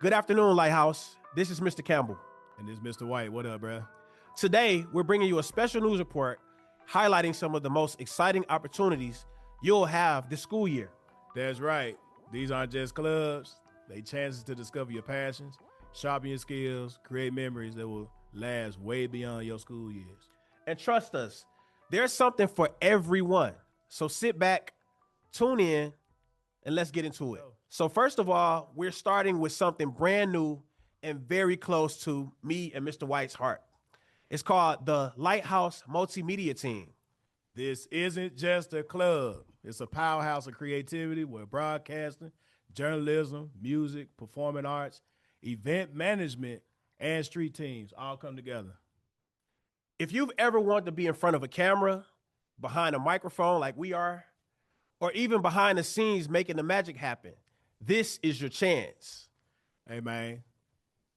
Good afternoon, Lighthouse. This is Mr. Campbell. And this Mr. White. What up, bruh? Today, we're bringing you a special news report highlighting some of the most exciting opportunities you'll have this school year. That's right. These aren't just clubs. They chances to discover your passions, sharpen your skills, create memories that will last way beyond your school years. And trust us, there's something for everyone. So sit back, tune in, and let's get into it. So first of all, we're starting with something brand new and very close to me and Mr. White's heart. It's called the Lighthouse Multimedia Team. This isn't just a club. It's a powerhouse of creativity where broadcasting, journalism, music, performing arts, event management, and street teams all come together. If you've ever wanted to be in front of a camera, behind a microphone like we are, or even behind the scenes making the magic happen, this is your chance. Hey, man,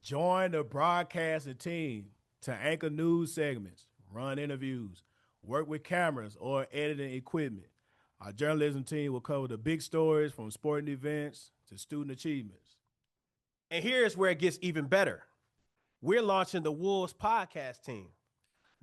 join the broadcasting team to anchor news segments, run interviews, work with cameras or editing equipment. Our journalism team will cover the big stories from sporting events to student achievements. And here's where it gets even better. We're launching the Wolves podcast team.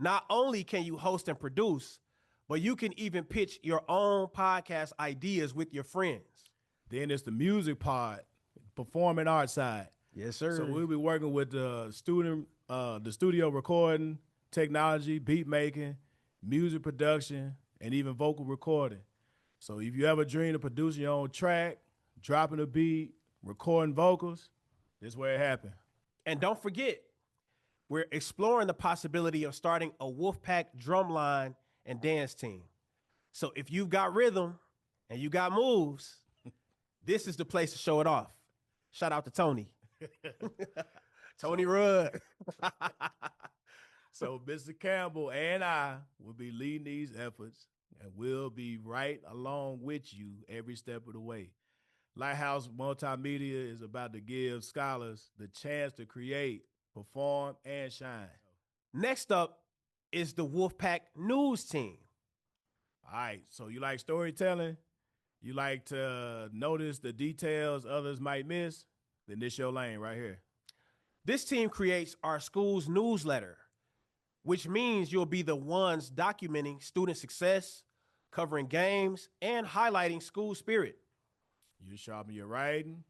Not only can you host and produce, but you can even pitch your own podcast ideas with your friends. Then it's the music pod, performing arts side. Yes, sir. So we'll be working with the studio recording, technology, beat making, music production, and even vocal recording. So if you ever dream of producing your own track, dropping a beat, recording vocals, this is where it happened. And don't forget, we're exploring the possibility of starting a Wolfpack drumline and dance team. So if you've got rhythm and you got moves, this is the place to show it off. Shout out to Tony. Tony Rudd. So Mr. Campbell and I will be leading these efforts, and we'll be right along with you every step of the way. Lighthouse Multimedia is about to give scholars the chance to create, perform, and shine. Next up is the Wolfpack News Team. All right, so you like storytelling? You like to notice the details others might miss? Then this your lane right here. This team creates our school's newsletter, which means you'll be the ones documenting student success, covering games, and highlighting school spirit. You sharpen your writing,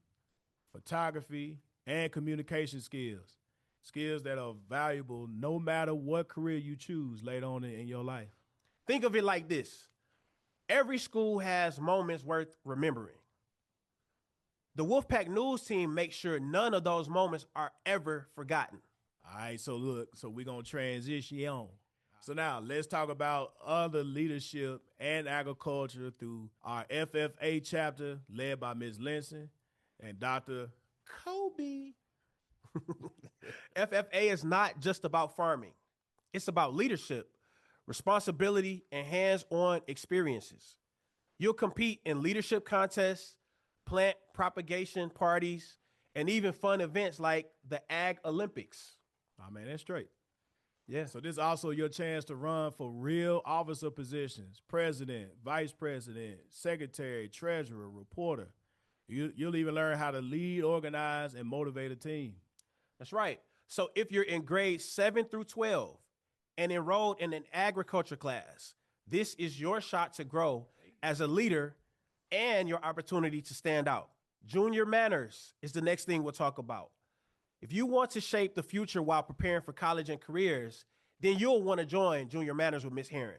photography, and communication skills. Skills that are valuable no matter what career you choose later on in your life. Think of it like this. Every school has moments worth remembering. The Wolfpack News Team makes sure none of those moments are ever forgotten. All right, so look, we're going to transition on. So now let's talk about other leadership and agriculture through our FFA chapter led by Ms. Linson and Dr. Kobe. FFA is not just about farming. It's about leadership, responsibility, and hands-on experiences. You'll compete in leadership contests, plant propagation parties, and even fun events like the Ag Olympics. Oh, man, that's straight. Yeah. So this is also your chance to run for real officer positions: president, vice president, secretary, treasurer, reporter. You'll even learn how to lead, organize, and motivate a team. That's right. So if you're in grades 7 through 12 and enrolled in an agriculture class, this is your shot to grow as a leader and your opportunity to stand out. Junior manners is the next thing we'll talk about. If you want to shape the future while preparing for college and careers, then you'll want to join Junior Manners with Miss Herron.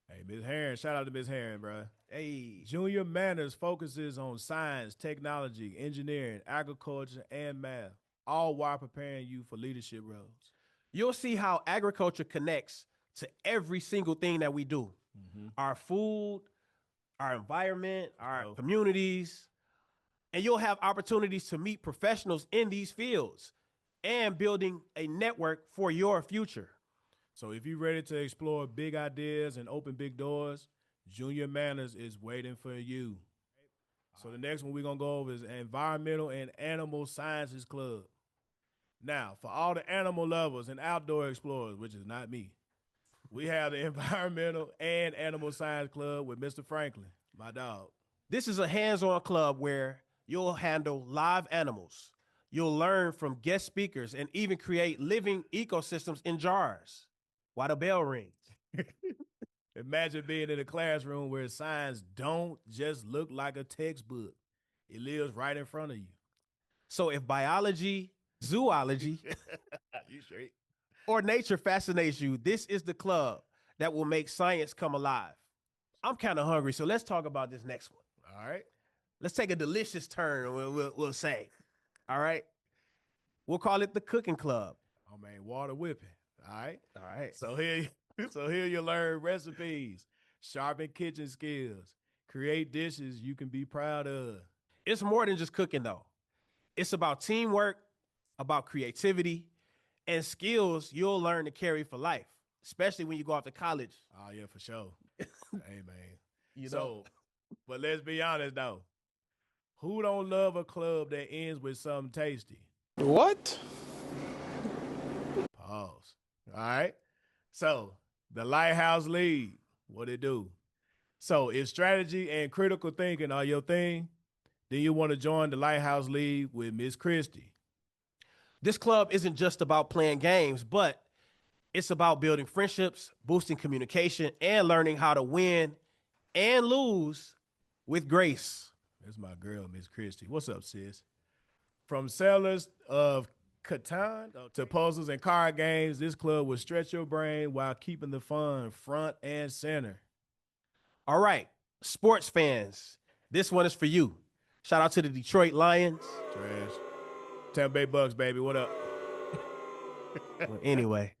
Hey, Ms. Herron, shout out to Ms. Herron, bro. Hey. Junior Manners focuses on science, technology, engineering, agriculture, and math, all while preparing you for leadership roles. You'll see how agriculture connects to every single thing that we do. Mm-hmm. Our food, our environment, our communities. And you'll have opportunities to meet professionals in these fields and building a network for your future. So if you're ready to explore big ideas and open big doors, Junior Manners is waiting for you. So the next one we're going to go over is Environmental and Animal Sciences Club. Now, for all the animal lovers and outdoor explorers, which is not me, we have the Environmental and Animal Science Club with Mr. Franklin, my dog. This is a hands-on club where you'll handle live animals, You'll learn from guest speakers and even create living ecosystems in jars while the bell rings. Imagine being in a classroom where science don't just look like a textbook. It lives right in front of you. So if biology, zoology, You straight? or nature fascinates you, this is the club that will make science come alive. I'm kind of hungry, so let's talk about this next one. All right. Let's take a delicious turn, we'll say. All right? We'll call it the cooking club. Oh man, water whipping. All right. All right. So here you learn recipes, sharpen kitchen skills, create dishes you can be proud of. It's more than just cooking, though. It's about teamwork, about creativity, and skills you'll learn to carry for life, especially when you go off to college. Oh yeah, for sure. Hey man. You know? So, but let's be honest though. Who don't love a club that ends with something tasty? What? Pause. All right. So the Lighthouse League, what it do? So if strategy and critical thinking are your thing, then you want to join the Lighthouse League with Miss Christie. This club isn't just about playing games, but it's about building friendships, boosting communication, and learning how to win and lose with grace. That's my girl, Miss Christie. What's up, sis? From sellers of Catan to puzzles and card games, this club will stretch your brain while keeping the fun front and center. All right, sports fans, this one is for you. Shout out to the Detroit Lions. Trash. Tampa Bay Bucks, baby. What up? Well, anyway,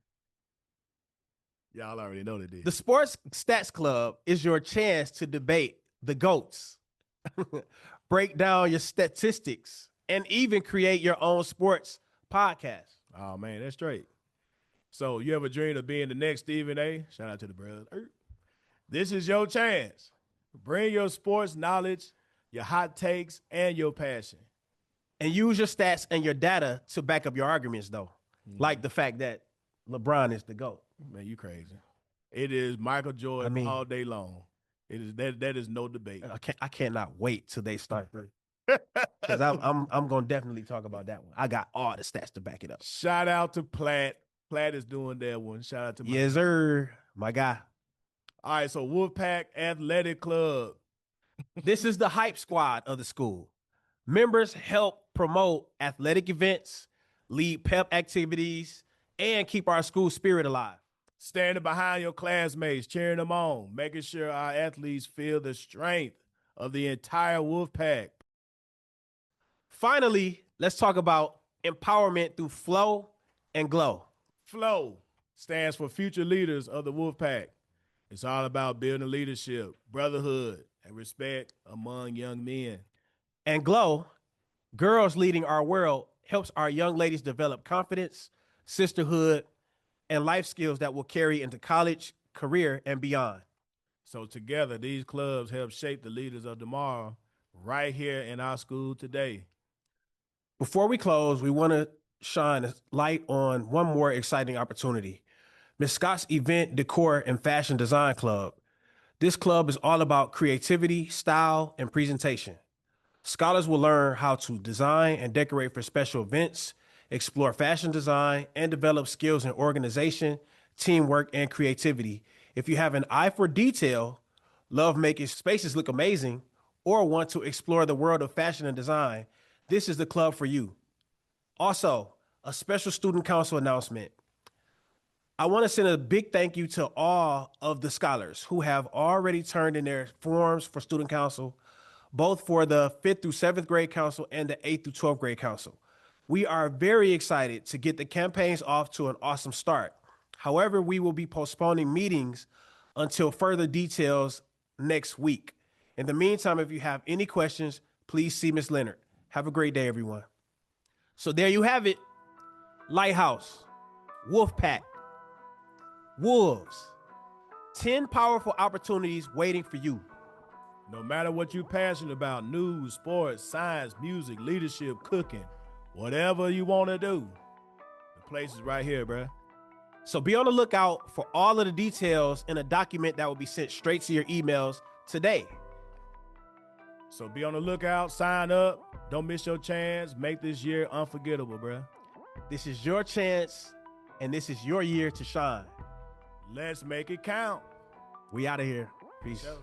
Y'all already know they did. the Sports Stats Club is your chance to debate the GOATs, break down your statistics, and even create your own sports podcast. Oh, man, that's straight. So you ever dreamed of being the next Stephen A? Shout out to the brother. This is your chance. Bring your sports knowledge, your hot takes, and your passion. And use your stats and your data to back up your arguments, though. Like the fact that LeBron is the GOAT. Man, you crazy. It is Michael Jordan all day long. It is that is no debate. I cannot wait till they start. Because I'm gonna definitely talk about that one. I got all the stats to back it up. Shout out to Platt. Platt is doing that one. Shout out to Yes, sir, my guy. All right, so Wolfpack Athletic Club. This is the hype squad of the school. Members help promote athletic events, lead pep activities, and keep our school spirit alive. Standing behind your classmates, cheering them on, making sure our athletes feel the strength of the entire Wolfpack. Finally, let's talk about empowerment through flow and glow. FLOW stands for Future Leaders of the Wolfpack. It's all about building leadership, brotherhood, and respect among young men. And glow, girls leading our world, helps our young ladies develop confidence, sisterhood, and life skills that will carry into college, career, and beyond. So together, these clubs help shape the leaders of tomorrow right here in our school today. Before we close, we want to shine a light on one more exciting opportunity. Miss Scott's Event, Decor, and Fashion Design Club. This club is all about creativity, style, and presentation. Scholars will learn how to design and decorate for special events, explore fashion design, and develop skills in organization, teamwork, and creativity. If you have an eye for detail, love making spaces look amazing, or want to explore the world of fashion and design, this is the club for you. Also, a special student council announcement. I want to send a big thank you to all of the scholars who have already turned in their forms for student council, both for the 5th through 7th grade council and the 8th through 12th grade council. We are very excited to get the campaigns off to an awesome start. However, we will be postponing meetings until further details next week. In the meantime, if you have any questions, please see Ms. Leonard. Have a great day, everyone. So there you have it. Lighthouse, Wolfpack, Wolves. 10 powerful opportunities waiting for you. No matter what you're passionate about, news, sports, science, music, leadership, cooking, whatever you want to do, the place is right here, bruh. So be on the lookout for all of the details in a document that will be sent straight to your emails today. So be on the lookout, sign up, don't miss your chance, make this year unforgettable, bruh. This is your chance, and this is your year to shine. Let's make it count. We out of here. Peace. Sure.